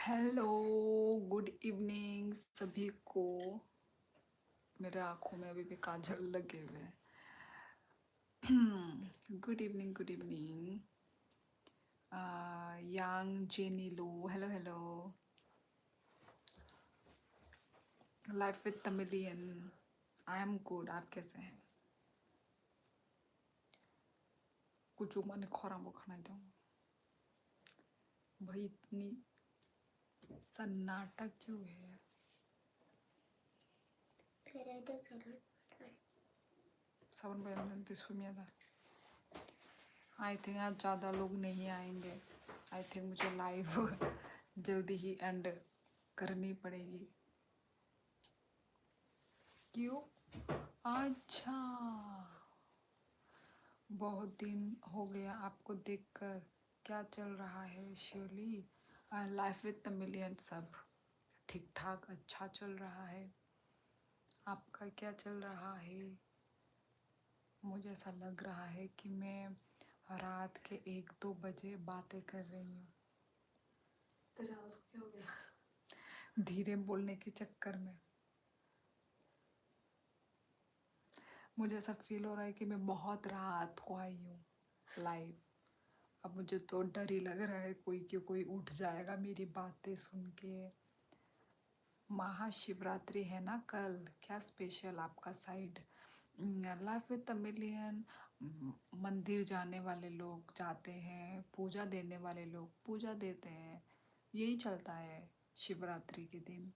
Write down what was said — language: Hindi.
हेलो, गुड इवनिंग सभी को। मेरे आंखों में अभी भी काजल लगे हुए हैं। Good evening, good evening. Yang jenny low, hello hello. Life with Tamilian, I am good. आप कैसे हैं? कुछ मैंने खोरा वो खाना दो भाई, इतनी सन्नाटा क्यों है? सावन बयान सुमिया। आई थिंक आज ज़्यादा लोग नहीं आएंगे। आई थिंक मुझे लाइव जल्दी ही एंड करनी पड़ेगी। क्यों? अच्छा, बहुत दिन हो गया आपको देखकर। क्या चल रहा है शिवली? लाइफ विद तमिलियन सब ठीक ठाक अच्छा चल रहा है। आपका क्या चल रहा है? मुझे ऐसा लग रहा है कि मैं रात के 1-2 बजे बातें कर रही हूँ। तेरा आवाज़ क्या हो गया? धीरे बोलने के चक्कर में मुझे ऐसा फील हो रहा है कि मैं बहुत रात को आई हूँ लाइव। अब मुझे तो डर ही लग रहा है कोई उठ जाएगा मेरी बातें सुन के। महाशिवरात्रि है ना कल, क्या स्पेशल आपका साइड? Life with Tamilian. मंदिर जाने वाले लोग जाते हैं, पूजा देने वाले लोग पूजा देते हैं, यही चलता है शिवरात्रि के दिन।